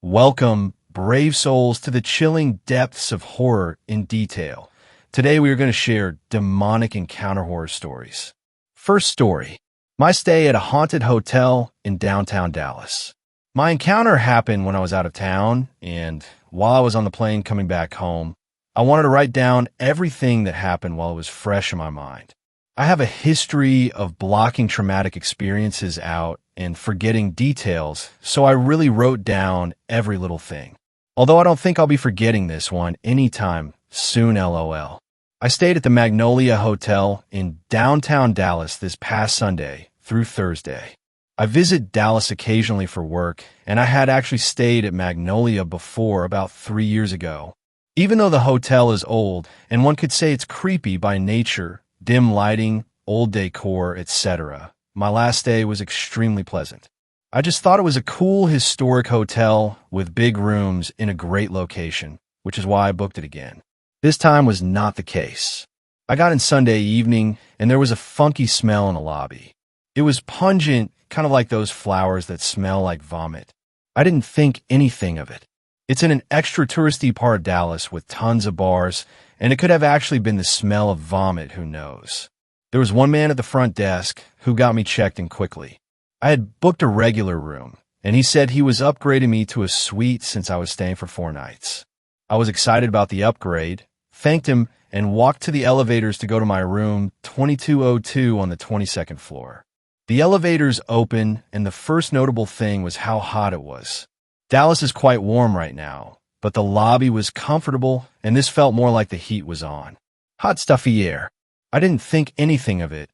Welcome, brave souls, to the chilling depths of horror in detail. Today we are going to share demonic encounter horror stories. First story. My stay at a haunted hotel in downtown Dallas. My encounter happened when I was out of town, and while I was on the plane coming back home, I wanted to write down everything that happened while it was fresh in my mind. I have a history of blocking traumatic experiences out and forgetting details, so I really wrote down every little thing. Although I don't think I'll be forgetting this one anytime soon, LOL. I stayed at the Magnolia Hotel in downtown Dallas this past Sunday through Thursday. I visit Dallas occasionally for work, and I had actually stayed at Magnolia before about 3 years ago. Even though the hotel is old, and one could say it's creepy by nature, dim lighting, old decor, etc., my last day was extremely pleasant. I just thought it was a cool historic hotel with big rooms in a great location, which is why I booked it again. This time was not the case. I got in Sunday evening, and there was a funky smell in the lobby. It was pungent, kind of like those flowers that smell like vomit. I didn't think anything of it. It's in an extra touristy part of Dallas with tons of bars, and it could have actually been the smell of vomit, who knows. There was one man at the front desk who got me checked in quickly. I had booked a regular room, and he said he was upgrading me to a suite since I was staying for 4 nights. I was excited about the upgrade, thanked him, and walked to the elevators to go to my room 2202 on the 22nd floor. The elevators opened, and the first notable thing was how hot it was. Dallas is quite warm right now, but the lobby was comfortable, and this felt more like the heat was on. Hot, stuffy air. I didn't think anything of it,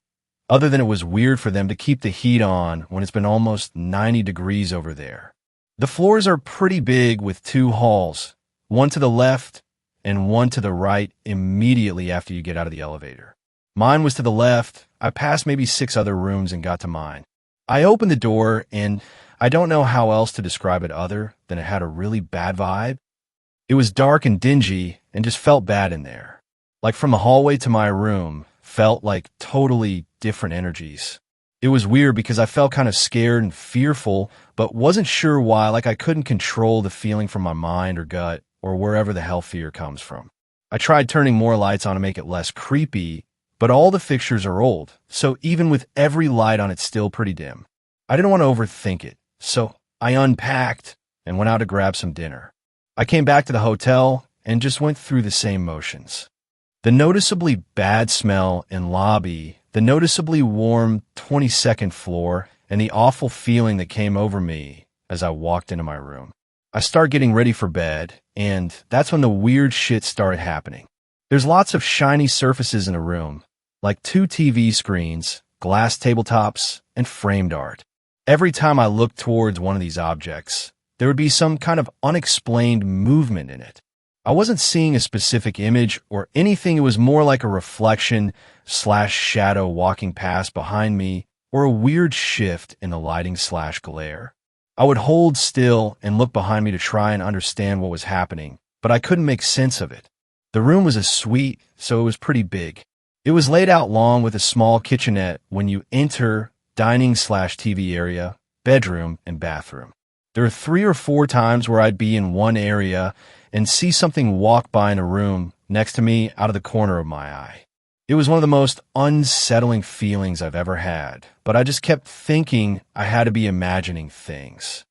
other than it was weird for them to keep the heat on when it's been almost 90 degrees over there. The floors are pretty big with 2 halls, one to the left and one to the right immediately after you get out of the elevator. Mine was to the left. I passed maybe 6 other rooms and got to mine. I opened the door, and I don't know how else to describe it other than it had a really bad vibe. It was dark and dingy and just felt bad in there. Like from the hallway to my room felt like totally different energies. It was weird because I felt kind of scared and fearful, but wasn't sure why, like I couldn't control the feeling from my mind or gut or wherever the hell fear comes from. I tried turning more lights on to make it less creepy, but all the fixtures are old, so even with every light on, it's still pretty dim. I didn't want to overthink it, so I unpacked and went out to grab some dinner. I came back to the hotel and just went through the same motions. The noticeably bad smell in lobby, the noticeably warm 22nd floor, and the awful feeling that came over me as I walked into my room. I start getting ready for bed, and that's when the weird shit started happening. There's lots of shiny surfaces in the room, like 2 TV screens, glass tabletops, and framed art. Every time I looked towards one of these objects, there would be some kind of unexplained movement in it. I wasn't seeing a specific image or anything. It was more like a reflection/shadow walking past behind me, or a weird shift in the lighting/glare. I would hold still and look behind me to try and understand what was happening, but I couldn't make sense of it. The room was a suite, so it was pretty big. It was laid out long with a small kitchenette when you enter, dining/TV area, bedroom, and bathroom. There are 3 or 4 times where I'd be in one area and see something walk by in a room next to me out of the corner of my eye. It was one of the most unsettling feelings I've ever had, but I just kept thinking I had to be imagining things.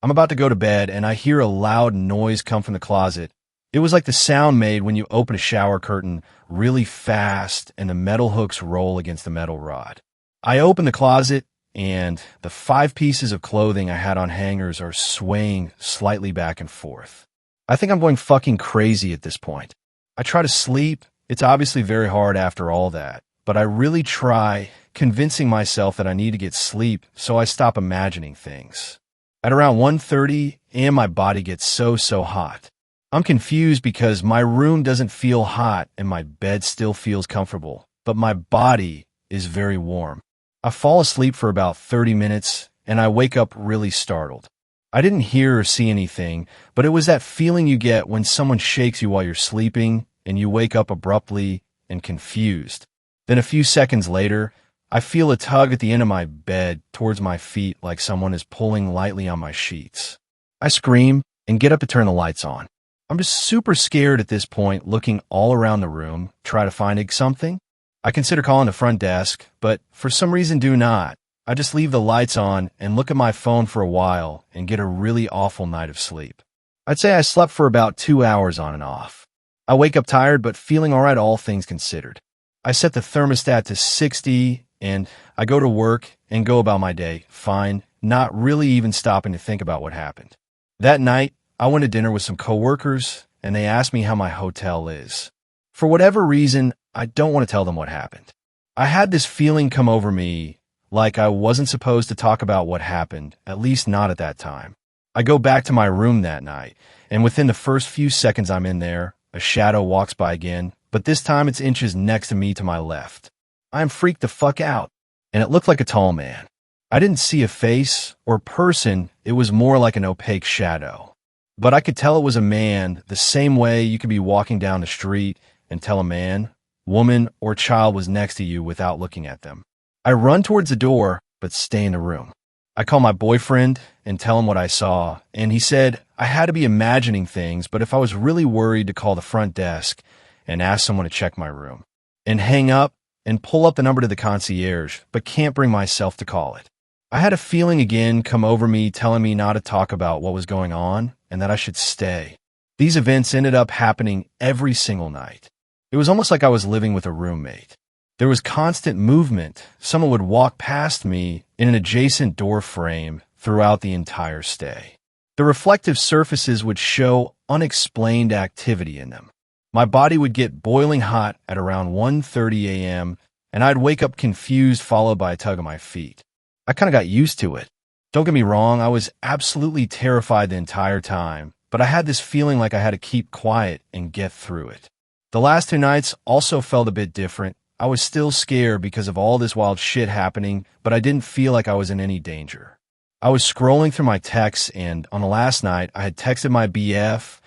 I'm about to go to bed, and I hear a loud noise come from the closet. It was like the sound made when you open a shower curtain really fast and the metal hooks roll against the metal rod. I open the closet, and the 5 pieces of clothing I had on hangers are swaying slightly back and forth. I think I'm going fucking crazy at this point. I try to sleep. It's obviously very hard after all that, but I really try convincing myself that I need to get sleep, so I stop imagining things. At around 1:30 a.m., my body gets so hot. I'm confused because my room doesn't feel hot and my bed still feels comfortable, but my body is very warm. I fall asleep for about 30 minutes, and I wake up really startled. I didn't hear or see anything, but it was that feeling you get when someone shakes you while you're sleeping, and you wake up abruptly and confused. Then a few seconds later, I feel a tug at the end of my bed towards my feet, like someone is pulling lightly on my sheets. I scream, and get up to turn the lights on. I'm just super scared at this point, looking all around the room, try to find something. I consider calling the front desk, but for some reason do not. I just leave the lights on and look at my phone for a while and get a really awful night of sleep. I'd say I slept for about 2 hours on and off. I wake up tired but feeling all right, all things considered. I set the thermostat to 60 and I go to work and go about my day fine, not really even stopping to think about what happened. That night, I went to dinner with some coworkers and they asked me how my hotel is. For whatever reason, I don't want to tell them what happened. I had this feeling come over me like I wasn't supposed to talk about what happened, at least not at that time. I go back to my room that night, and within the first few seconds I'm in there, a shadow walks by again, but this time it's inches next to me to my left. I am freaked the fuck out, and it looked like a tall man. I didn't see a face or person, it was more like an opaque shadow. But I could tell it was a man the same way you could be walking down the street and tell a man, woman, or child was next to you without looking at them. I run towards the door, but stay in the room. I call my boyfriend and tell him what I saw, and he said I had to be imagining things, but if I was really worried to call the front desk and ask someone to check my room, and hang up and pull up the number to the concierge, but can't bring myself to call it. I had a feeling again come over me telling me not to talk about what was going on and that I should stay. These events ended up happening every single night. It was almost like I was living with a roommate. There was constant movement. Someone would walk past me in an adjacent door frame throughout the entire stay. The reflective surfaces would show unexplained activity in them. My body would get boiling hot at around 1:30 a.m., and I'd wake up confused, followed by a tug of my feet. I kind of got used to it. Don't get me wrong, I was absolutely terrified the entire time, but I had this feeling like I had to keep quiet and get through it. The last 2 nights also felt a bit different. I was still scared because of all this wild shit happening, but I didn't feel like I was in any danger. I was scrolling through my texts, and on the last night, I had texted my BF,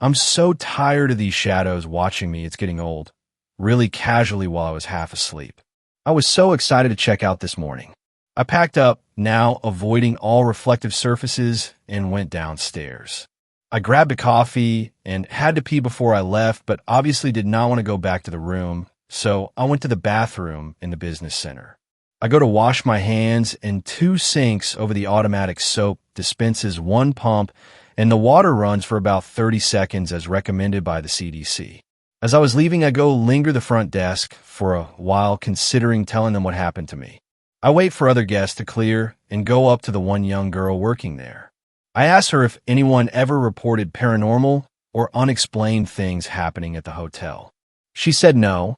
"I'm so tired of these shadows watching me, it's getting old," really casually while I was half asleep. I was so excited to check out this morning. I packed up, now avoiding all reflective surfaces, and went downstairs. I grabbed a coffee and had to pee before I left, but obviously did not want to go back to the room, so I went to the bathroom in the business center. I go to wash my hands, and 2 sinks over the automatic soap dispenses 1 pump, and the water runs for about 30 seconds as recommended by the CDC. As I was leaving, I go linger the front desk for a while, considering telling them what happened to me. I wait for other guests to clear and go up to the one young girl working there. I asked her if anyone ever reported paranormal or unexplained things happening at the hotel. She said no,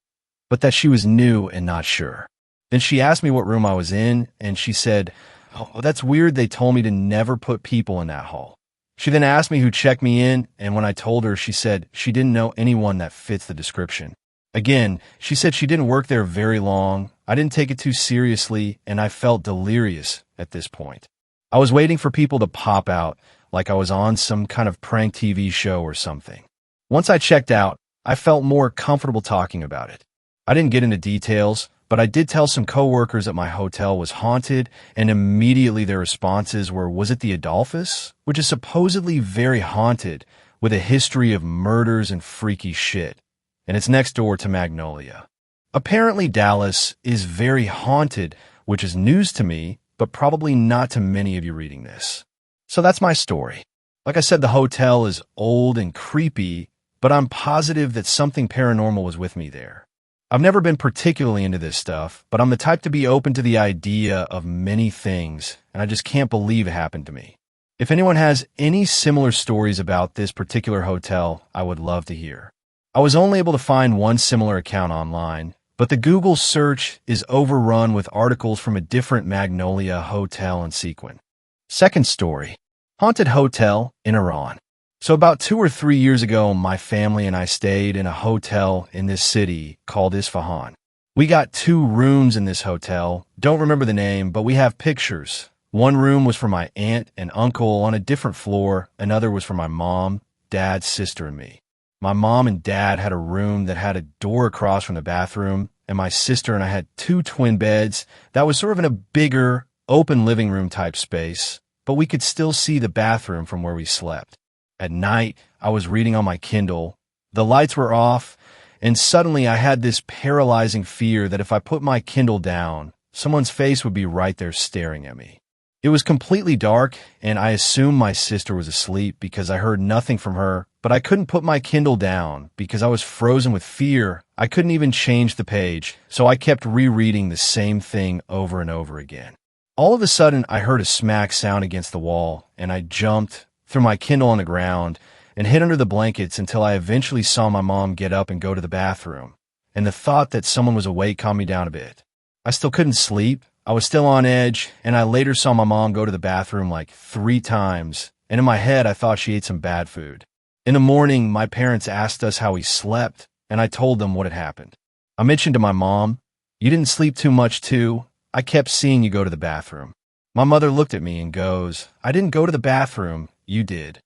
but that she was new and not sure. Then she asked me what room I was in, and she said, "Oh, that's weird, they told me to never put people in that hall." She then asked me who checked me in, and when I told her, she said she didn't know anyone that fits the description. Again, she said she didn't work there very long. I didn't take it too seriously, and I felt delirious at this point. I was waiting for people to pop out, like I was on some kind of prank TV show or something. Once I checked out, I felt more comfortable talking about it. I didn't get into details, but I did tell some coworkers that my hotel was haunted, and immediately their responses were, "Was it the Adolphus?" Which is supposedly very haunted, with a history of murders and freaky shit, and it's next door to Magnolia. Apparently Dallas is very haunted, which is news to me, but probably not to many of you reading this. So that's my story. Like I said, the hotel is old and creepy, but I'm positive that something paranormal was with me there. I've never been particularly into this stuff, but I'm the type to be open to the idea of many things, and I just can't believe it happened to me. If anyone has any similar stories about this particular hotel, I would love to hear. I was only able to find one similar account online, but the Google search is overrun with articles from a different Magnolia hotel in Sequin. Second story, haunted hotel in Iran. So about 2 or 3 years ago, my family and I stayed in a hotel in this city called Isfahan. We got 2 rooms in this hotel. Don't remember the name, but we have pictures. One room was for my aunt and uncle on a different floor. Another was for my mom, dad, sister, and me. My mom and dad had a room that had a door across from the bathroom, and my sister and I had 2 twin beds that was sort of in a bigger, open living room type space, but we could still see the bathroom from where we slept. At night, I was reading on my Kindle. The lights were off, and suddenly I had this paralyzing fear that if I put my Kindle down, someone's face would be right there staring at me. It was completely dark, and I assumed my sister was asleep because I heard nothing from her, but I couldn't put my Kindle down because I was frozen with fear. I couldn't even change the page, so I kept rereading the same thing over and over again. All of a sudden, I heard a smack sound against the wall, and I jumped, threw my Kindle on the ground, and hid under the blankets until I eventually saw my mom get up and go to the bathroom, and the thought that someone was awake calmed me down a bit. I still couldn't sleep. I was still on edge, and I later saw my mom go to the bathroom like 3 times, and in my head I thought she ate some bad food. In the morning, my parents asked us how we slept, and I told them what had happened. I mentioned to my mom, "You didn't sleep too much too? I kept seeing you go to the bathroom." My mother looked at me and goes, "I didn't go to the bathroom, you did."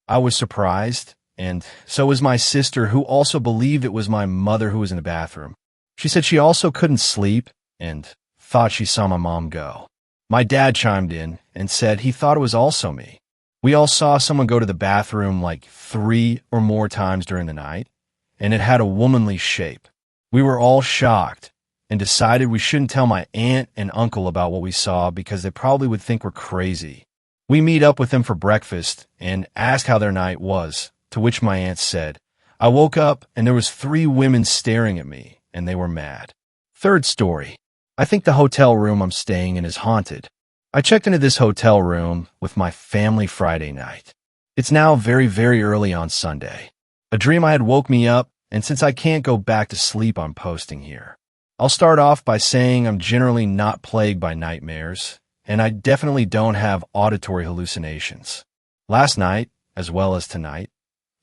I was surprised, and so was my sister, who also believed it was my mother who was in the bathroom. She said she also couldn't sleep and thought she saw my mom go. My dad chimed in and said he thought it was also me. We all saw someone go to the bathroom like 3 or more times during the night, and it had a womanly shape. We were all shocked and decided we shouldn't tell my aunt and uncle about what we saw because they probably would think we're crazy. We meet up with them for breakfast and ask how their night was, to which my aunt said, "I woke up and there was 3 women staring at me, and they were mad." Third story. I think the hotel room I'm staying in is haunted. I checked into this hotel room with my family Friday night. It's now very, very early on Sunday. A dream I had woke me up, and since I can't go back to sleep, I'm posting here. I'll start off by saying I'm generally not plagued by nightmares, and I definitely don't have auditory hallucinations. Last night, as well as tonight,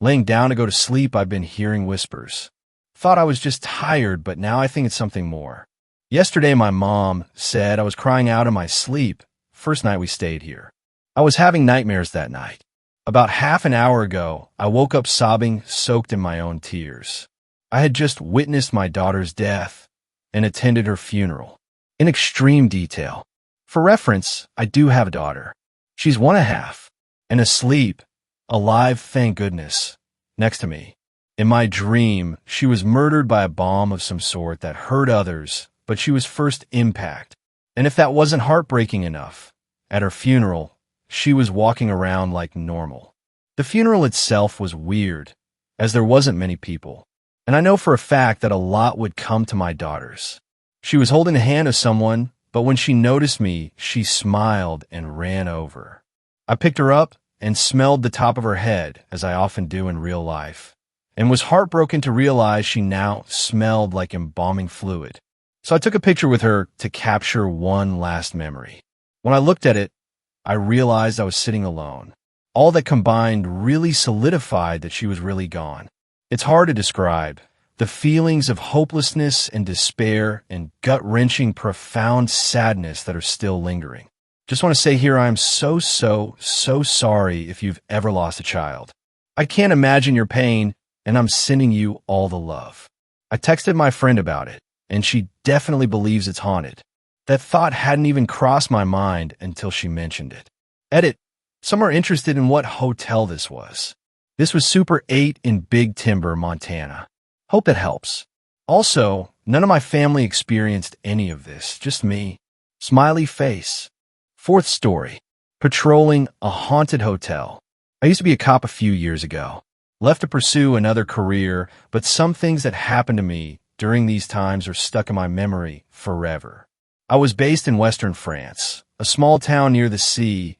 laying down to go to sleep, I've been hearing whispers. Thought I was just tired, but now I think it's something more. Yesterday, my mom said I was crying out in my sleep. First night we stayed here. I was having nightmares that night. About half an hour ago, I woke up sobbing, soaked in my own tears. I had just witnessed my daughter's death and attended her funeral in extreme detail. For reference, I do have a daughter. She's 1.5 and asleep, alive, thank goodness, next to me. In my dream, she was murdered by a bomb of some sort that hurt others, but she was first impact. And if that wasn't heartbreaking enough, at her funeral, she was walking around like normal. The funeral itself was weird, as there wasn't many people. And I know for a fact that a lot would come to my daughters. She was holding the hand of someone, but when she noticed me, she smiled and ran over. I picked her up and smelled the top of her head, as I often do in real life, and was heartbroken to realize she now smelled like embalming fluid. So I took a picture with her to capture one last memory. When I looked at it, I realized I was sitting alone. All that combined really solidified that she was really gone. It's hard to describe. The feelings of hopelessness and despair and gut-wrenching, profound sadness that are still lingering. Just want to say here I am so sorry if you've ever lost a child. I can't imagine your pain, and I'm sending you all the love. I texted my friend about it, and she definitely believes it's haunted. That thought hadn't even crossed my mind until she mentioned it. Edit. Some are interested in what hotel this was. This was Super 8 in Big Timber, Montana. Hope that helps. Also, none of my family experienced any of this, just me. Smiley face. Fourth story. Patrolling a haunted hotel. I used to be a cop a few years ago. Left to pursue another career, but some things that happened to me during these times are stuck in my memory forever. I was based in Western France, a small town near the sea,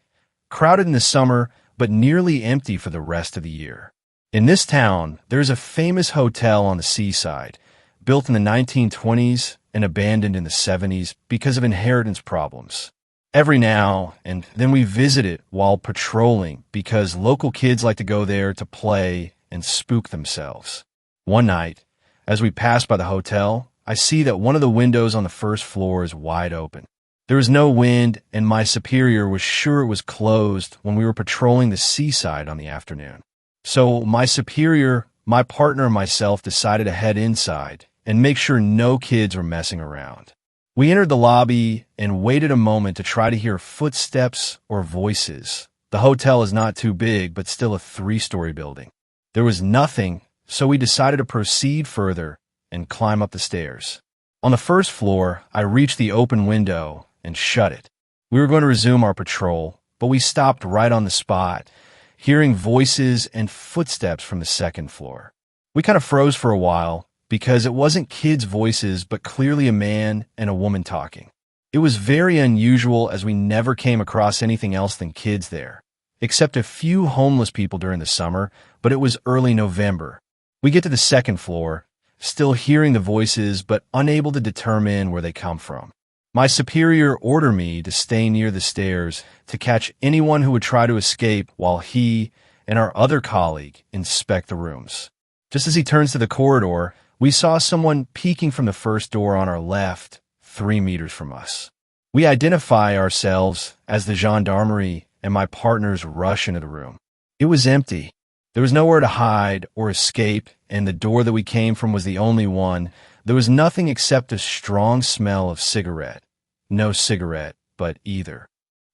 crowded in the summer, but nearly empty for the rest of the year. In this town, there's a famous hotel on the seaside, built in the 1920s and abandoned in the 70s because of inheritance problems. Every now and then we visit it while patrolling because local kids like to go there to play and spook themselves. One night, as we passed by the hotel, I see that one of the windows on the first floor is wide open. There was no wind, and my superior was sure it was closed when we were patrolling the seaside on the afternoon. So my superior, my partner, and myself decided to head inside and make sure no kids were messing around. We entered the lobby and waited a moment to try to hear footsteps or voices, The hotel is not too big, but still a 3-story building. There was nothing, so we decided to proceed further and climb up the stairs. On the first floor, I reached the open window and shut it. We were going to resume our patrol, but we stopped right on the spot, hearing voices and footsteps from the second floor. We kind of froze for a while because it wasn't kids' voices, but clearly a man and a woman talking. It was very unusual as we never came across anything else than kids there, except a few homeless people during the summer, but it was early November. We get to the second floor, still hearing the voices, but unable to determine where they come from. My superior ordered me to stay near the stairs to catch anyone who would try to escape while he and our other colleague inspect the rooms. Just as he turns to the corridor, we saw someone peeking from the first door on our left, 3 meters from us. We identify ourselves as the gendarmerie, and my partners rush into the room. It was empty. There was nowhere to hide or escape, and the door that we came from was the only one. There was nothing except a strong smell of cigarette. No cigarette, but either.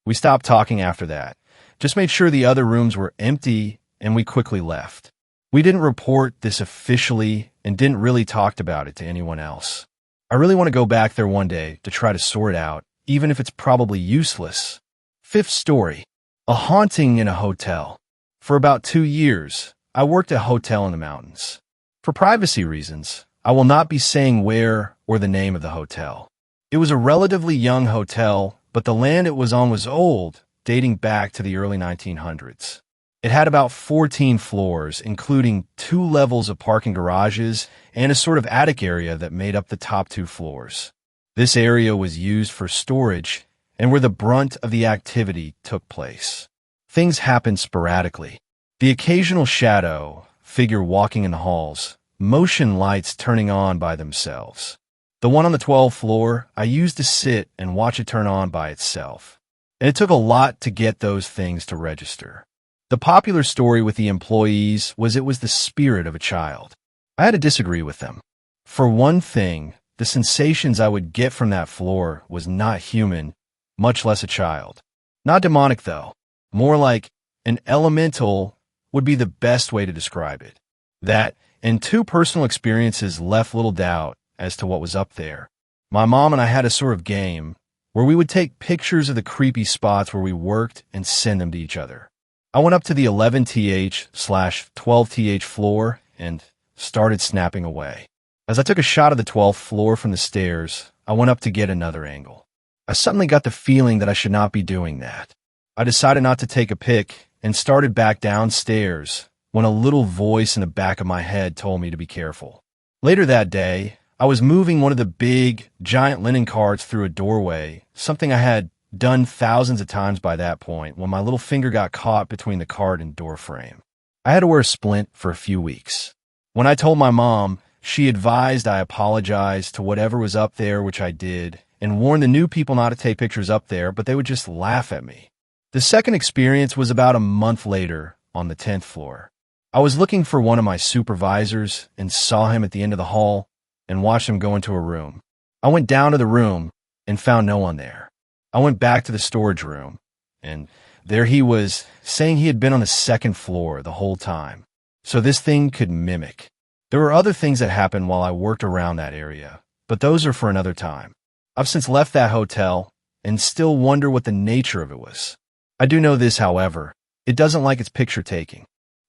We stopped talking after that, just made sure the other rooms were empty, and we quickly left. We didn't report this officially and didn't really talk about it to anyone else. I really want to go back there one day to try to sort out, even if it's probably useless. Fifth story, a haunting in a hotel. For about 2 years, I worked at a hotel in the mountains. For privacy reasons, I will not be saying where or the name of the hotel. It was a relatively young hotel, but the land it was on was old, dating back to the early 1900s. It had about 14 floors, including 2 levels of parking garages and a sort of attic area that made up the top 2 floors. This area was used for storage and where the brunt of the activity took place. Things happened sporadically. The occasional shadow, figure walking in the halls, motion lights turning on by themselves. The one on the 12th floor, I used to sit and watch it turn on by itself. And it took a lot to get those things to register. The popular story with the employees was it was the spirit of a child. I had to disagree with them. For one thing, the sensations I would get from that floor was not human, much less a child. Not demonic, though. More like an elemental would be the best way to describe it. That and 2 personal experiences left little doubt as to what was up there. My mom and I had a sort of game where we would take pictures of the creepy spots where we worked and send them to each other. I went up to the 11th/12th floor and started snapping away. As I took a shot of the 12th floor from the stairs, I went up to get another angle. I suddenly got the feeling that I should not be doing that. I decided not to take a pic and started back downstairs when a little voice in the back of my head told me to be careful. Later that day, I was moving one of the big, giant linen carts through a doorway, something I had done thousands of times by that point, when my little finger got caught between the cart and door frame. I had to wear a splint for a few weeks. When I told my mom, she advised I apologize to whatever was up there, which I did, and warned the new people not to take pictures up there, but they would just laugh at me. The second experience was about a month later on the 10th floor. I was looking for one of my supervisors and saw him at the end of the hall and watched him go into a room. I went down to the room and found no one there. I went back to the storage room, and there he was, saying he had been on the 2nd floor the whole time. So this thing could mimic. There were other things that happened while I worked around that area, but those are for another time. I've since left that hotel and still wonder what the nature of it was. I do know this, however, it doesn't like its picture taking.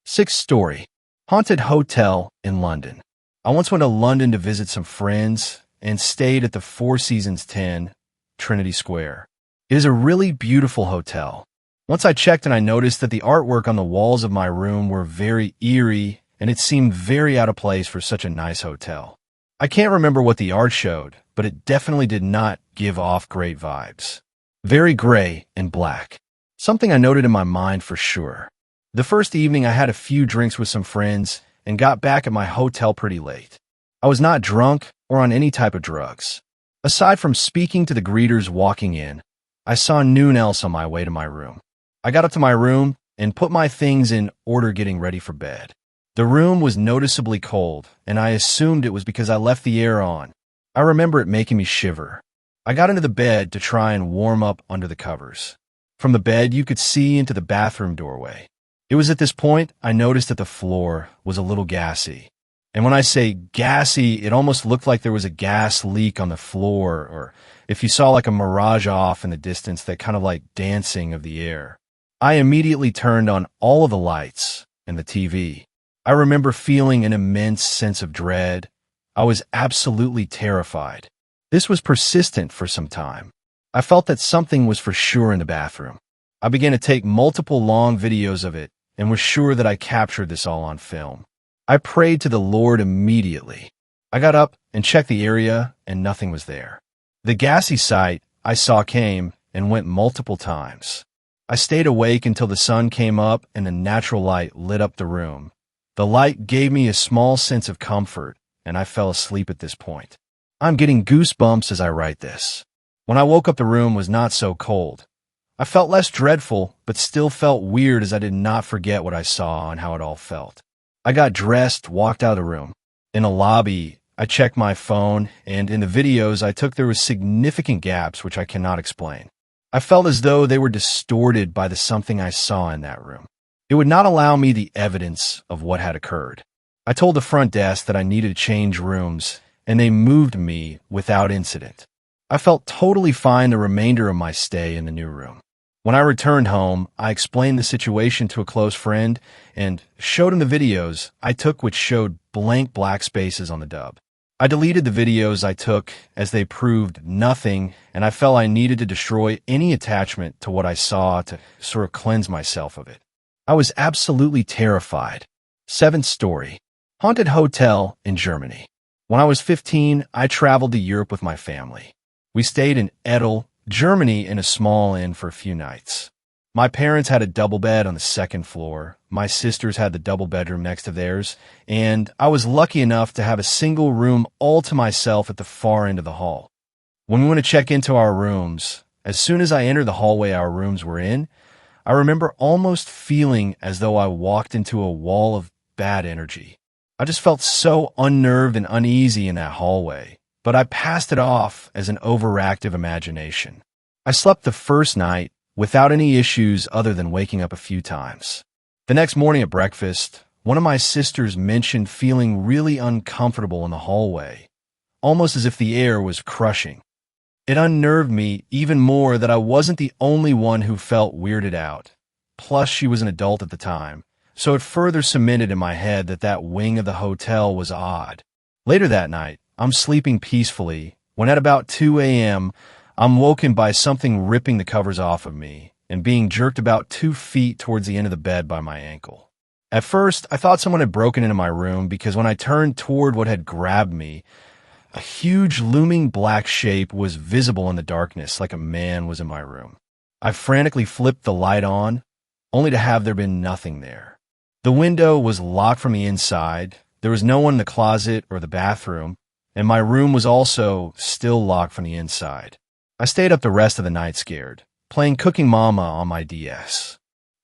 6th story, haunted hotel in London. I once went to London to visit some friends and stayed at the Four Seasons 10, Trinity Square. It is a really beautiful hotel. Once I checked and I noticed that the artwork on the walls of my room were very eerie, and it seemed very out of place for such a nice hotel. I can't remember what the art showed, but it definitely did not give off great vibes. Very gray and black. Something I noted in my mind for sure. The first evening I had a few drinks with some friends and got back at my hotel pretty late. I was not drunk or on any type of drugs. Aside from speaking to the greeters walking in, I saw nothing else on my way to my room. I got up to my room and put my things in order getting ready for bed. The room was noticeably cold, and I assumed it was because I left the air on. I remember it making me shiver. I got into the bed to try and warm up under the covers. From the bed, you could see into the bathroom doorway. It was at this point I noticed that the floor was a little gassy. And when I say gassy, it almost looked like there was a gas leak on the floor, or if you saw like a mirage off in the distance, that kind of like dancing of the air. I immediately turned on all of the lights and the TV. I remember feeling an immense sense of dread. I was absolutely terrified. This was persistent for some time. I felt that something was for sure in the bathroom. I began to take multiple long videos of it and was sure that I captured this all on film. I prayed to the Lord immediately. I got up and checked the area, and nothing was there. The gassy sight I saw came and went multiple times. I stayed awake until the sun came up and the natural light lit up the room. The light gave me a small sense of comfort, and I fell asleep at this point. I'm getting goosebumps as I write this. When I woke up, the room was not so cold. I felt less dreadful, but still felt weird as I did not forget what I saw and how it all felt. I got dressed, walked out of the room. In a lobby, I checked my phone, and in the videos I took there were significant gaps which I cannot explain. I felt as though they were distorted by the something I saw in that room. It would not allow me the evidence of what had occurred. I told the front desk that I needed to change rooms, and they moved me without incident. I felt totally fine the remainder of my stay in the new room. When I returned home, I explained the situation to a close friend and showed him the videos I took which showed blank black spaces on the dub. I deleted the videos I took as they proved nothing, and I felt I needed to destroy any attachment to what I saw to sort of cleanse myself of it. I was absolutely terrified. Seventh story. Haunted hotel in Germany. When I was 15, I traveled to Europe with my family. We stayed in Edel, Germany, in a small inn for a few nights. My parents had a double bed on the second floor. My sisters had the double bedroom next to theirs, and I was lucky enough to have a single room all to myself at the far end of the hall. When we went to check into our rooms, as soon as I entered the hallway our rooms were in, I remember almost feeling as though I walked into a wall of bad energy. I just felt so unnerved and uneasy in that hallway, but I passed it off as an overactive imagination. I slept the first night without any issues other than waking up a few times. The next morning at breakfast, one of my sisters mentioned feeling really uncomfortable in the hallway, almost as if the air was crushing. It unnerved me even more that I wasn't the only one who felt weirded out. Plus, she was an adult at the time, so it further cemented in my head that that wing of the hotel was odd. Later that night, I'm sleeping peacefully when at about 2 a.m., I'm woken by something ripping the covers off of me and being jerked about 2 feet towards the end of the bed by my ankle. At first, I thought someone had broken into my room because when I turned toward what had grabbed me, a huge looming black shape was visible in the darkness like a man was in my room. I frantically flipped the light on, only to have there been nothing there. The window was locked from the inside, there was no one in the closet or the bathroom, and my room was also still locked from the inside. I stayed up the rest of the night scared, playing Cooking Mama on my DS.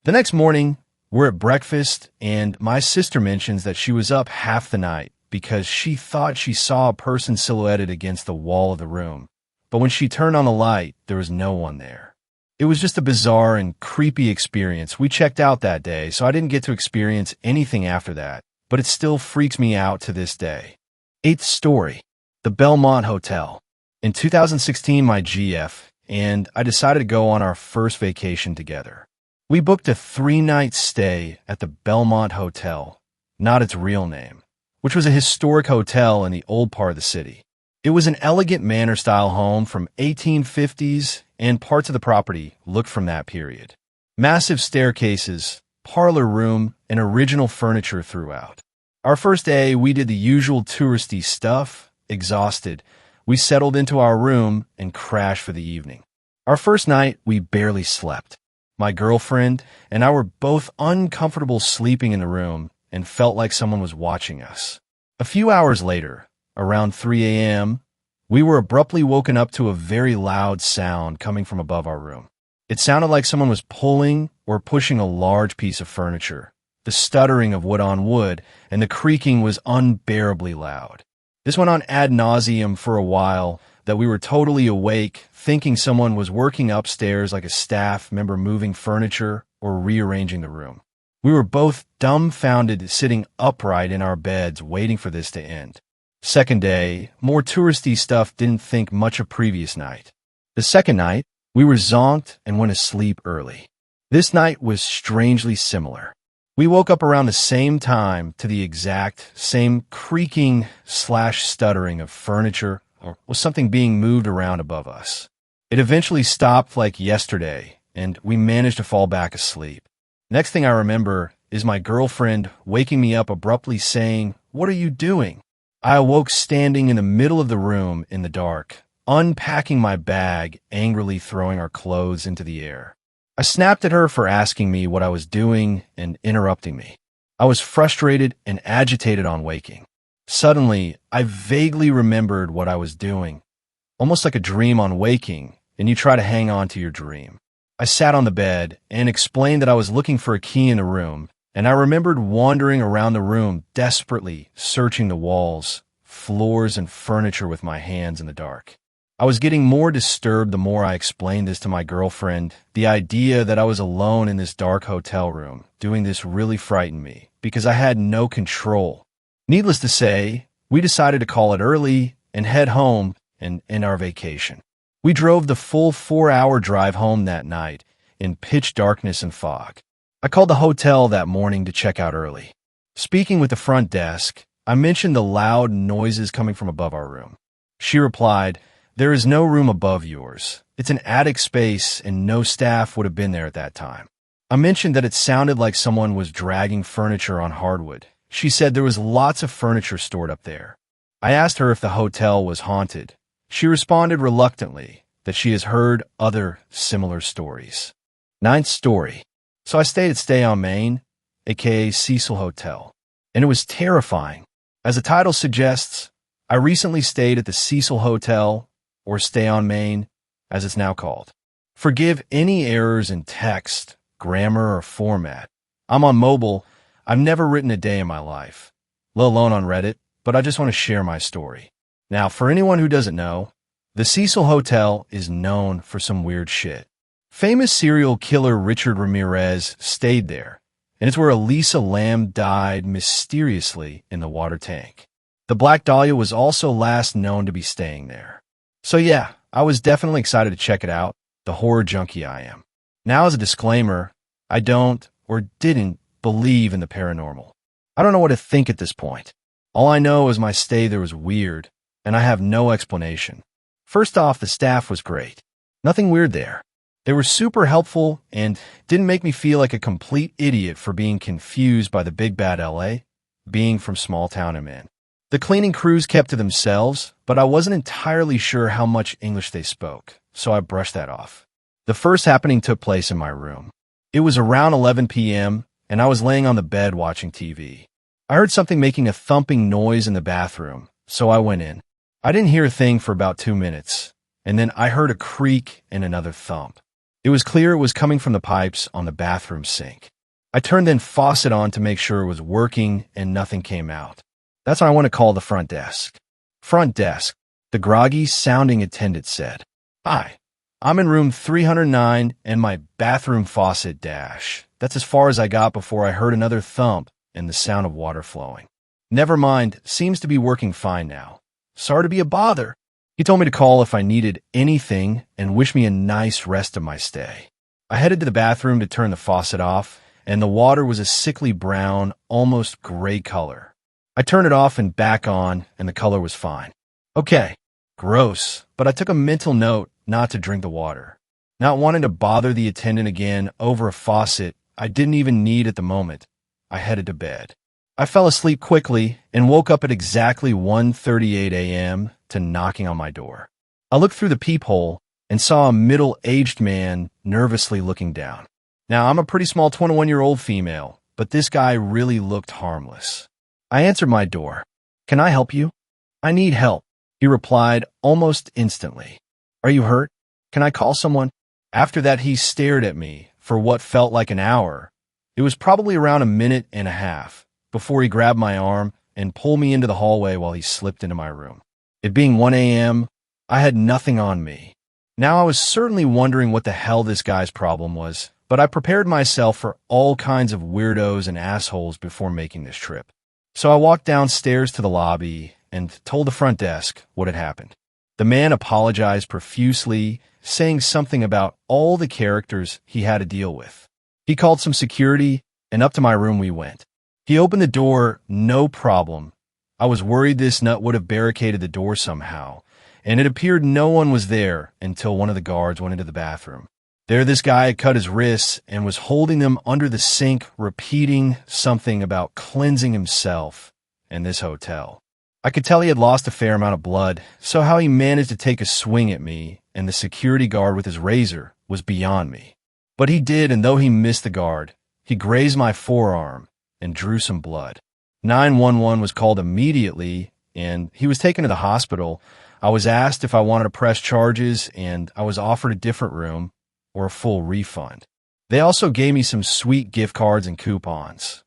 The next morning, we're at breakfast, and my sister mentions that she was up half the night because she thought she saw a person silhouetted against the wall of the room. But when she turned on the light, there was no one there. It was just a bizarre and creepy experience. We checked out that day, so I didn't get to experience anything after that, but it still freaks me out to this day. Eighth story. The Belmont Hotel. In 2016, my GF and I decided to go on our first vacation together. We booked a 3-night stay at the Belmont Hotel, not its real name, which was a historic hotel in the old part of the city. It was an elegant manor-style home from 1850s, and parts of the property looked from that period. Massive staircases, parlor room, and original furniture throughout. Our first day, we did the usual touristy stuff. Exhausted, we settled into our room and crashed for the evening. Our first night, we barely slept. My girlfriend and I were both uncomfortable sleeping in the room and felt like someone was watching us. A few hours later, around 3 a.m., we were abruptly woken up to a very loud sound coming from above our room. It sounded like someone was pulling or pushing a large piece of furniture. The stuttering of wood on wood and the creaking was unbearably loud. This went on ad nauseum for a while, that we were totally awake, thinking someone was working upstairs like a staff member moving furniture or rearranging the room. We were both dumbfounded, sitting upright in our beds, waiting for this to end. Second day, more touristy stuff, didn't think much of previous night. The second night, we were zonked and went to sleep early. This night was strangely similar. We woke up around the same time to the exact same creaking/stuttering of furniture or was something being moved around above us. It eventually stopped like yesterday, and we managed to fall back asleep. Next thing I remember is my girlfriend waking me up abruptly saying, "What are you doing?" I awoke standing in the middle of the room in the dark, unpacking my bag, angrily throwing our clothes into the air. I snapped at her for asking me what I was doing and interrupting me. I was frustrated and agitated on waking. Suddenly, I vaguely remembered what I was doing, almost like a dream on waking, and you try to hang on to your dream. I sat on the bed and explained that I was looking for a key in the room, and I remembered wandering around the room, desperately searching the walls, floors, and furniture with my hands in the dark. I was getting more disturbed the more I explained this to my girlfriend. The idea that I was alone in this dark hotel room doing this really frightened me because I had no control. Needless to say, we decided to call it early and head home and end our vacation. We drove the full 4-hour drive home that night in pitch darkness and fog. I called the hotel that morning to check out early. Speaking with the front desk, I mentioned the loud noises coming from above our room. She replied, "There is no room above yours. It's an attic space and no staff would have been there at that time." I mentioned that it sounded like someone was dragging furniture on hardwood. She said there was lots of furniture stored up there. I asked her if the hotel was haunted. She responded reluctantly that she has heard other similar stories. Ninth story. So I stayed at Stay on Main, aka Cecil Hotel, and it was terrifying. As the title suggests, I recently stayed at the Cecil Hotel, or Stay on Main, as it's now called. Forgive any errors in text, grammar, or format. I'm on mobile. I've never written a day in my life, let alone on Reddit, but I just want to share my story. Now, for anyone who doesn't know, the Cecil Hotel is known for some weird shit. Famous serial killer Richard Ramirez stayed there, and it's where Elisa Lam died mysteriously in the water tank. The Black Dahlia was also last known to be staying there. So yeah, I was definitely excited to check it out, the horror junkie I am. Now, as a disclaimer, I don't or didn't believe in the paranormal. I don't know what to think at this point. All I know is my stay there was weird, and I have no explanation. First off, the staff was great. Nothing weird there. They were super helpful and didn't make me feel like a complete idiot for being confused by the big bad LA, being from small town I'm in. The cleaning crews kept to themselves, but I wasn't entirely sure how much English they spoke, so I brushed that off. The first happening took place in my room. It was around 11 p.m., and I was laying on the bed watching TV. I heard something making a thumping noise in the bathroom, so I went in. I didn't hear a thing for about 2 minutes, and then I heard a creak and another thump. It was clear it was coming from the pipes on the bathroom sink. I turned the faucet on to make sure it was working, and nothing came out. That's when I went to call the front desk. Front desk, the groggy-sounding attendant said, "Hi, I'm in room 309 and my bathroom faucet dash." That's as far as I got before I heard another thump and the sound of water flowing. "Never mind, seems to be working fine now. Sorry to be a bother." He told me to call if I needed anything and wished me a nice rest of my stay. I headed to the bathroom to turn the faucet off, and the water was a sickly brown, almost gray color. I turned it off and back on, and the color was fine. Okay, gross, but I took a mental note not to drink the water. Not wanting to bother the attendant again over a faucet I didn't even need at the moment, I headed to bed. I fell asleep quickly and woke up at exactly 1:38 a.m. to knocking on my door. I looked through the peephole and saw a middle-aged man nervously looking down. Now, I'm a pretty small 21-year-old female, but this guy really looked harmless. I answered my door. "Can I help you?" "I need help," he replied almost instantly. "Are you hurt? Can I call someone?" After that, he stared at me for what felt like an hour. It was probably around a minute and a half before he grabbed my arm and pulled me into the hallway while he slipped into my room. It being 1 a.m., I had nothing on me. Now I was certainly wondering what the hell this guy's problem was, but I prepared myself for all kinds of weirdos and assholes before making this trip. So I walked downstairs to the lobby and told the front desk what had happened. The man apologized profusely, saying something about all the characters he had to deal with. He called some security, and up to my room we went. He opened the door, no problem. I was worried this nut would have barricaded the door somehow, and it appeared no one was there until one of the guards went into the bathroom. There this guy had cut his wrists and was holding them under the sink, repeating something about cleansing himself and this hotel. I could tell he had lost a fair amount of blood, so how he managed to take a swing at me and the security guard with his razor was beyond me. But he did, and though he missed the guard, he grazed my forearm and drew some blood. 911 was called immediately, and he was taken to the hospital. I was asked if I wanted to press charges, and I was offered a different room or a full refund. They also gave me some sweet gift cards and coupons.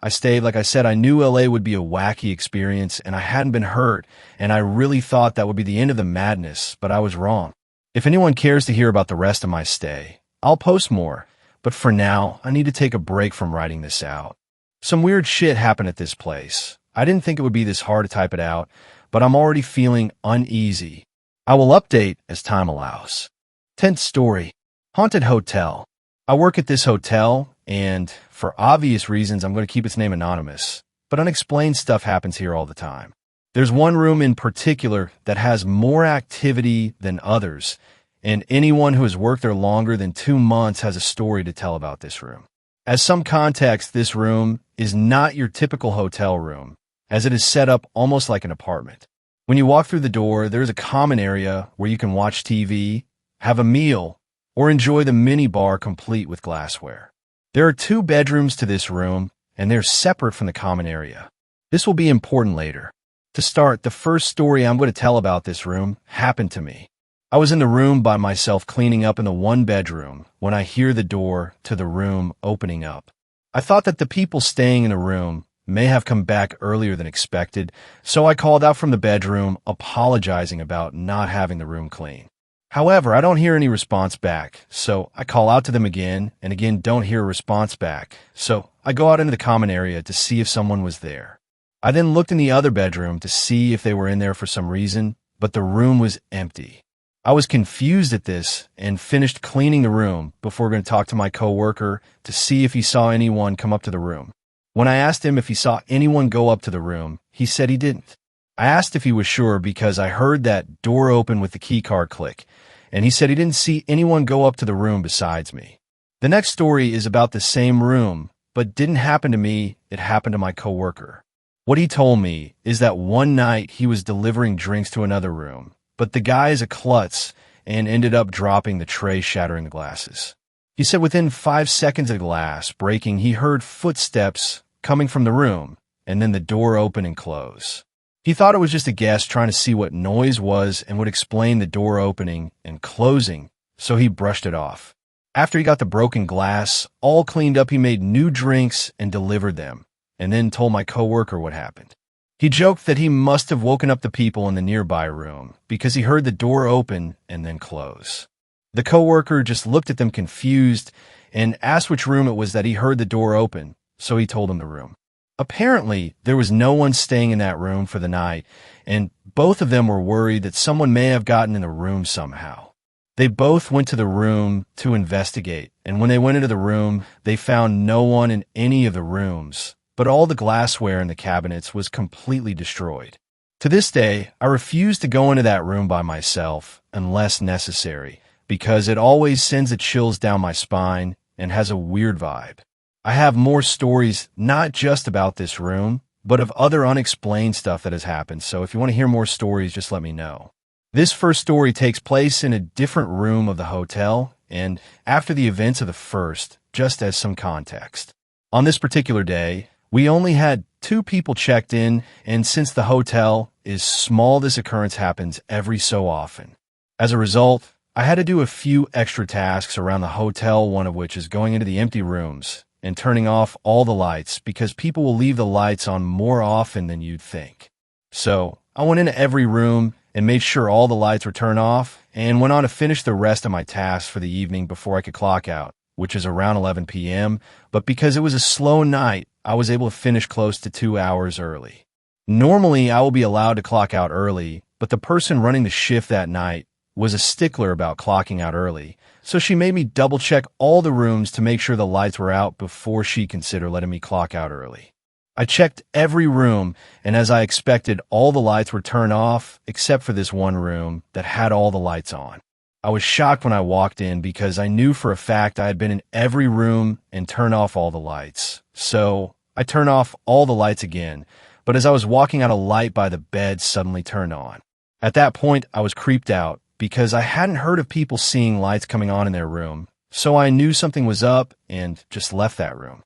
I stayed. Like I said, I knew LA would be a wacky experience, and I hadn't been hurt, and I really thought that would be the end of the madness, but I was wrong. If anyone cares to hear about the rest of my stay, I'll post more, but for now, I need to take a break from writing this out. Some weird shit happened at this place. I didn't think it would be this hard to type it out, but I'm already feeling uneasy. I will update as time allows. 10th story. Haunted hotel. I work at this hotel, and for obvious reasons, I'm going to keep its name anonymous, but unexplained stuff happens here all the time. There's one room in particular that has more activity than others, and anyone who has worked there longer than 2 months has a story to tell about this room. As some context, this room is not your typical hotel room, as it is set up almost like an apartment. When you walk through the door, there's a common area where you can watch TV, have a meal, or enjoy the mini bar complete with glassware. There are 2 bedrooms to this room, and they're separate from the common area. This will be important later. To start, the first story I'm going to tell about this room happened to me. I was in the room by myself cleaning up in the 1 bedroom when I hear the door to the room opening up. I thought that the people staying in the room may have come back earlier than expected, so I called out from the bedroom apologizing about not having the room clean. However, I don't hear any response back, so I call out to them again, and again don't hear a response back, so I go out into the common area to see if someone was there. I then looked in the other bedroom to see if they were in there for some reason, but the room was empty. I was confused at this and finished cleaning the room before going to talk to my coworker to see if he saw anyone come up to the room. When I asked him if he saw anyone go up to the room, he said he didn't. I asked if he was sure because I heard that door open with the key card click, and he said he didn't see anyone go up to the room besides me. The next story is about the same room, but didn't happen to me, it happened to my coworker. What he told me is that one night he was delivering drinks to another room, but the guy is a klutz and ended up dropping the tray, shattering the glasses. He said within 5 seconds of the glass breaking, he heard footsteps coming from the room, and then the door open and close. He thought it was just a guest trying to see what noise was and would explain the door opening and closing, so he brushed it off. After he got the broken glass all cleaned up, he made new drinks and delivered them, and then told my coworker what happened. He joked that he must have woken up the people in the nearby room because he heard the door open and then close. The coworker just looked at them confused and asked which room it was that he heard the door open, so he told him the room. Apparently, there was no one staying in that room for the night, and both of them were worried that someone may have gotten in the room somehow. They both went to the room to investigate, and when they went into the room, they found no one in any of the rooms, but all the glassware in the cabinets was completely destroyed. To this day, I refuse to go into that room by myself unless necessary, because it always sends the chills down my spine and has a weird vibe. I have more stories, not just about this room, but of other unexplained stuff that has happened, so if you want to hear more stories, just let me know. This first story takes place in a different room of the hotel, and after the events of the first, just as some context. On this particular day, we only had 2 people checked in, and since the hotel is small, this occurrence happens every so often. As a result, I had to do a few extra tasks around the hotel, one of which is going into the empty rooms and turning off all the lights because people will leave the lights on more often than you'd think. So I went into every room and made sure all the lights were turned off and went on to finish the rest of my tasks for the evening before I could clock out, which is around 11 p.m., but because it was a slow night, I was able to finish close to 2 hours early. Normally, I will be allowed to clock out early, but the person running the shift that night was a stickler about clocking out early, so she made me double-check all the rooms to make sure the lights were out before she considered letting me clock out early. I checked every room, and as I expected, all the lights were turned off except for this one room that had all the lights on. I was shocked when I walked in because I knew for a fact I had been in every room and turned off all the lights. So I turned off all the lights again, but as I was walking out, a light by the bed suddenly turned on. At that point, I was creeped out because I hadn't heard of people seeing lights coming on in their room, so I knew something was up and just left that room.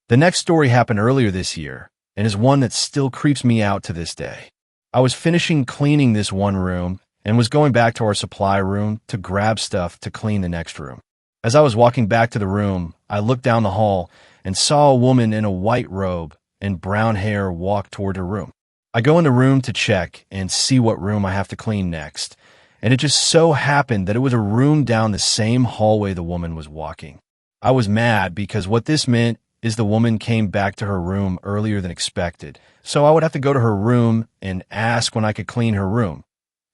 The next story happened earlier this year and is one that still creeps me out to this day. I was finishing cleaning this one room and was going back to our supply room to grab stuff to clean the next room. As I was walking back to the room, I looked down the hall and saw a woman in a white robe and brown hair walk toward her room. I go in the room to check and see what room I have to clean next, and it just so happened that it was a room down the same hallway the woman was walking. I was mad because what this meant is the woman came back to her room earlier than expected, so I would have to go to her room and ask when I could clean her room.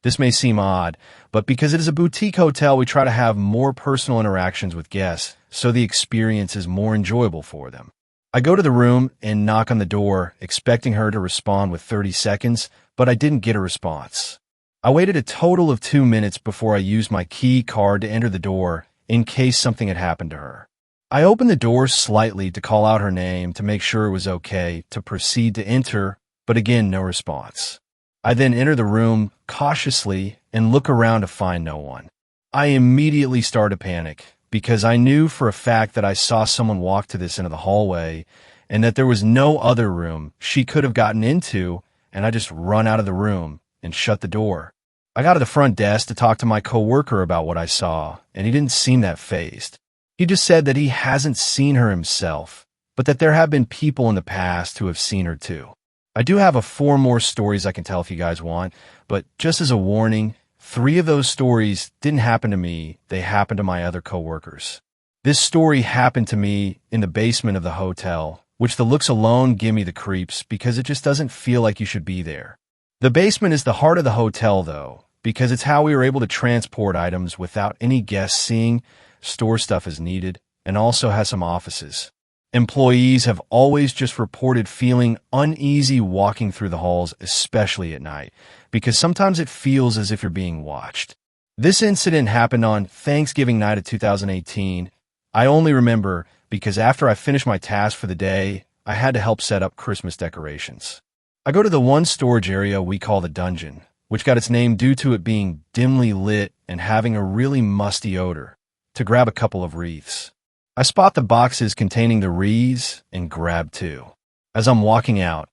This may seem odd, but because it is a boutique hotel, we try to have more personal interactions with guests, so the experience is more enjoyable for them. I go to the room and knock on the door, expecting her to respond with 30 seconds, but I didn't get a response. I waited a total of 2 minutes before I used my key card to enter the door in case something had happened to her. I opened the door slightly to call out her name to make sure it was okay to proceed to enter, but again, no response. I then enter the room cautiously and look around to find no one. I immediately start to panic because I knew for a fact that I saw someone walk to this end of the hallway and that there was no other room she could have gotten into, and I just run out of the room and shut the door. I got to the front desk to talk to my coworker about what I saw, and he didn't seem that fazed. He just said that he hasn't seen her himself, but that there have been people in the past who have seen her too. I do have 4 more stories I can tell if you guys want, but just as a warning, 3 of those stories didn't happen to me, they happened to my other coworkers. This story happened to me in the basement of the hotel, which the looks alone give me the creeps because it just doesn't feel like you should be there. The basement is the heart of the hotel though, because it's how we were able to transport items without any guests seeing, store stuff as needed, and also has some offices. Employees have always just reported feeling uneasy walking through the halls, especially at night, because sometimes it feels as if you're being watched. This incident happened on Thanksgiving night of 2018. I only remember because after I finished my task for the day, I had to help set up Christmas decorations. I go to the one storage area we call the dungeon, which got its name due to it being dimly lit and having a really musty odor, to grab a couple of wreaths. I spot the boxes containing the wreaths and grab 2. As I'm walking out,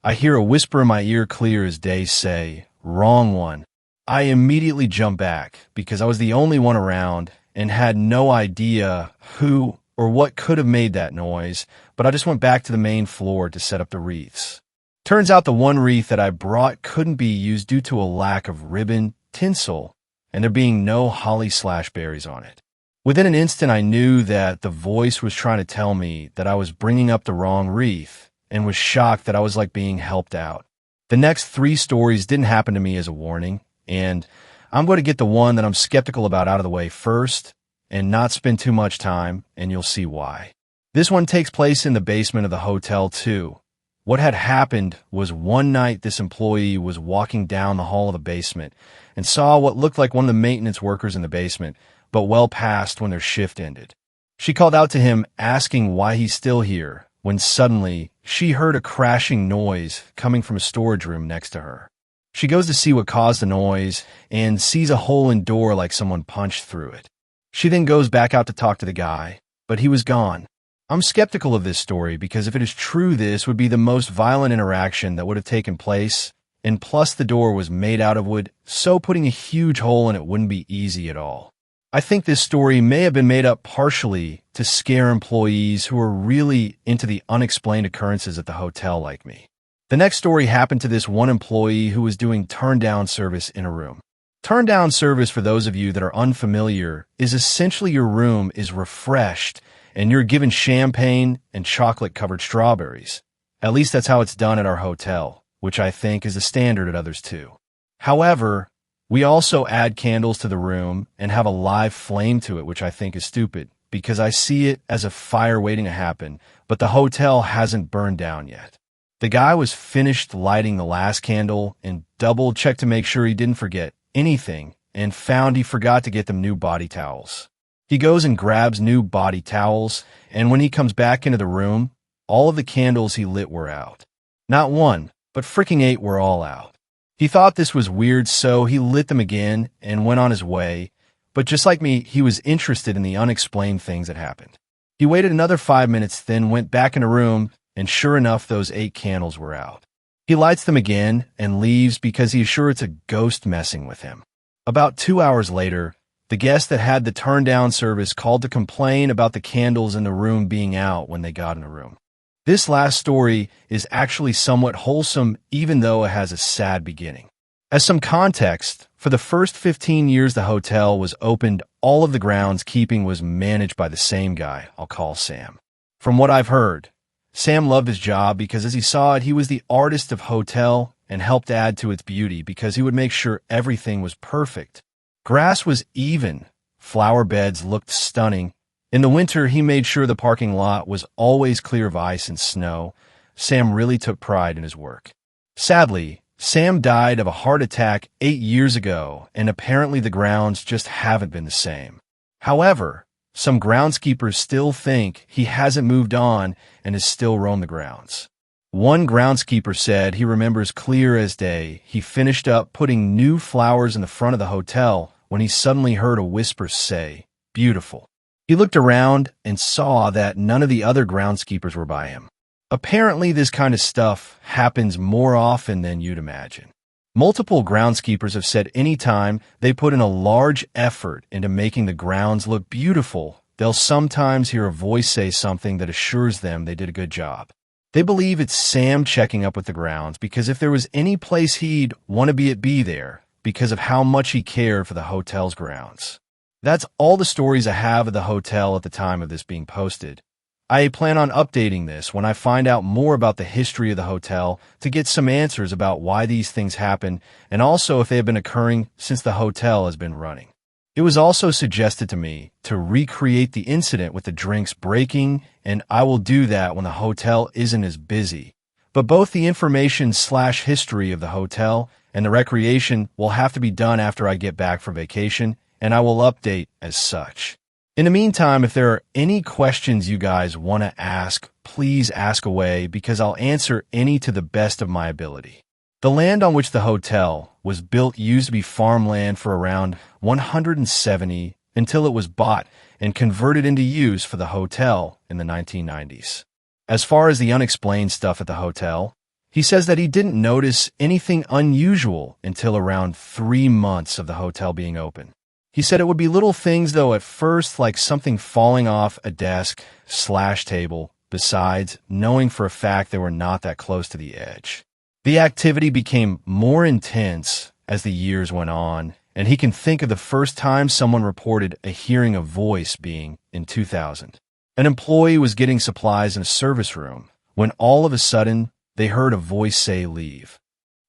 I hear a whisper in my ear clear as day say, "Wrong one." I immediately jump back because I was the only one around and had no idea who or what could have made that noise, but I just went back to the main floor to set up the wreaths. Turns out the one wreath that I brought couldn't be used due to a lack of ribbon, tinsel, and there being no holly/berries on it. Within an instant, I knew that the voice was trying to tell me that I was bringing up the wrong wreath and was shocked that I was like being helped out. The next 3 stories didn't happen to me as a warning, and I'm going to get the one that I'm skeptical about out of the way first and not spend too much time, and you'll see why. This one takes place in the basement of the hotel too. What had happened was one night this employee was walking down the hall of the basement and saw what looked like one of the maintenance workers in the basement, but well past when their shift ended. She called out to him asking why he's still here, when suddenly she heard a crashing noise coming from a storage room next to her. She goes to see what caused the noise and sees a hole in door like someone punched through it. She then goes back out to talk to the guy, but he was gone. I'm skeptical of this story because if it is true, this would be the most violent interaction that would have taken place, and plus the door was made out of wood, so putting a huge hole in it wouldn't be easy at all. I think this story may have been made up partially to scare employees who are really into the unexplained occurrences at the hotel like me. The next story happened to this one employee who was doing turn-down service in a room. Turn-down service, for those of you that are unfamiliar, is essentially your room is refreshed and you're given champagne and chocolate-covered strawberries. At least that's how it's done at our hotel, which I think is the standard at others too. However, we also add candles to the room and have a live flame to it, which I think is stupid because I see it as a fire waiting to happen, but the hotel hasn't burned down yet. The guy was finished lighting the last candle and double-checked to make sure he didn't forget anything and found he forgot to get them new body towels. He goes and grabs new body towels, and when he comes back into the room, all of the candles he lit were out. Not one, but freaking 8 were all out. He thought this was weird, so he lit them again and went on his way, but just like me, he was interested in the unexplained things that happened. He waited another 5 minutes, then went back in the room, and sure enough, those 8 candles were out. He lights them again and leaves because he's sure it's a ghost messing with him. About 2 hours later, the guest that had the turn-down service called to complain about the candles in the room being out when they got in the room. This last story is actually somewhat wholesome, even though it has a sad beginning. As some context, for the first 15 years the hotel was opened, all of the groundskeeping was managed by the same guy I'll call Sam. From what I've heard, Sam loved his job because as he saw it, he was the artist of hotel and helped add to its beauty because he would make sure everything was perfect. Grass was even, flower beds looked stunning. In the winter, he made sure the parking lot was always clear of ice and snow. Sam really took pride in his work. Sadly, Sam died of a heart attack 8 years ago, and apparently the grounds just haven't been the same. However, some groundskeepers still think he hasn't moved on and has still roamed the grounds. One groundskeeper said he remembers clear as day he finished up putting new flowers in the front of the hotel when he suddenly heard a whisper say, "Beautiful." He looked around and saw that none of the other groundskeepers were by him. Apparently, this kind of stuff happens more often than you'd imagine. Multiple groundskeepers have said anytime they put in a large effort into making the grounds look beautiful, they'll sometimes hear a voice say something that assures them they did a good job. They believe it's Sam checking up with the grounds because if there was any place he'd want to be there because of how much he cared for the hotel's grounds. That's all the stories I have of the hotel at the time of this being posted. I plan on updating this when I find out more about the history of the hotel to get some answers about why these things happen and also if they have been occurring since the hotel has been running. It was also suggested to me to recreate the incident with the drinks breaking, and I will do that when the hotel isn't as busy. But both the information/history of the hotel and the recreation will have to be done after I get back from vacation, and I will update as such. In the meantime, if there are any questions you guys want to ask, please ask away because I'll answer any to the best of my ability. The land on which the hotel was built used to be farmland for around 170 until it was bought and converted into use for the hotel in the 1990s. As far as the unexplained stuff at the hotel, he says that he didn't notice anything unusual until around 3 months of the hotel being open. He said it would be little things, though, at first, like something falling off a desk/table, besides knowing for a fact they were not that close to the edge. The activity became more intense as the years went on, and he can think of the first time someone reported hearing a voice being in 2000. An employee was getting supplies in a service room when all of a sudden they heard a voice say, "Leave."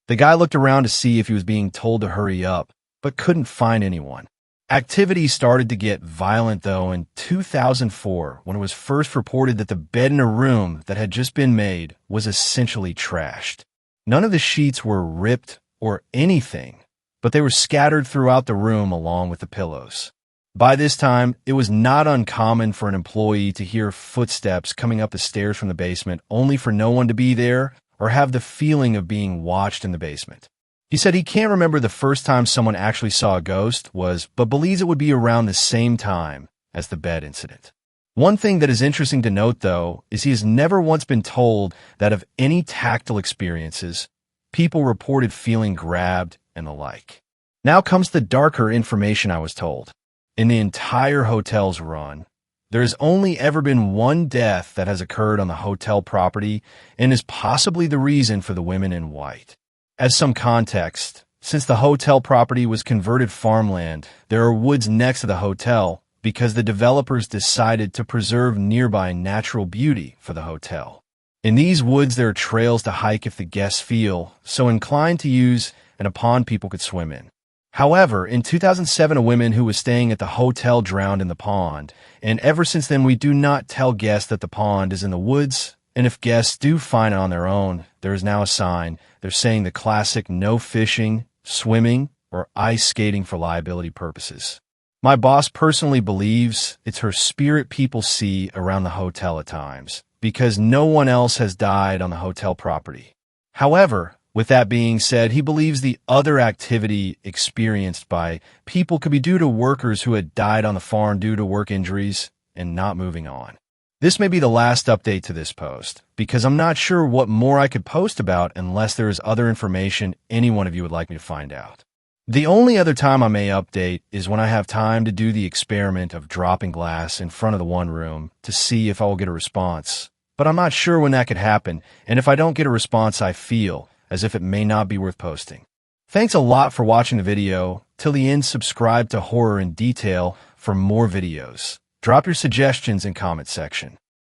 The guy looked around to see if he was being told to hurry up, but couldn't find anyone. Activity started to get violent, though, in 2004 when it was first reported that the bed in a room that had just been made was essentially trashed. None of the sheets were ripped or anything, but they were scattered throughout the room along with the pillows. By this time, it was not uncommon for an employee to hear footsteps coming up the stairs from the basement only for no one to be there or have the feeling of being watched in the basement. He said he can't remember the first time someone actually saw a ghost was, but believes it would be around the same time as the bed incident. One thing that is interesting to note, though, is he has never once been told that of any tactile experiences, people reported feeling grabbed and the like. Now comes the darker information I was told. In the entire hotel's run, There's only ever been one death that has occurred on the hotel property and is possibly the reason for the women in white. As some context, since the hotel property was converted farmland, there are woods next to the hotel because the developers decided to preserve nearby natural beauty for the hotel. In these woods, there are trails to hike if the guests feel so inclined to use and a pond people could swim in. However, in 2007, a woman who was staying at the hotel drowned in the pond, and ever since then we do not tell guests that the pond is in the woods, and if guests do find it on their own, there is now a sign. They're saying the classic no fishing, swimming, or ice skating for liability purposes. My boss personally believes it's her spirit people see around the hotel at times, because no one else has died on the hotel property. However, with that being said, he believes the other activity experienced by people could be due to workers who had died on the farm due to work injuries and not moving on. This may be the last update to this post, because I'm not sure what more I could post about unless there is other information any one of you would like me to find out. The only other time I may update is when I have time to do the experiment of dropping glass in front of the one room to see if I will get a response. But I'm not sure when that could happen, and if I don't get a response, I feel as if it may not be worth posting. Thanks a lot for watching the video. Till the end, subscribe to Horror in Detail for more videos. Drop your suggestions in comment section.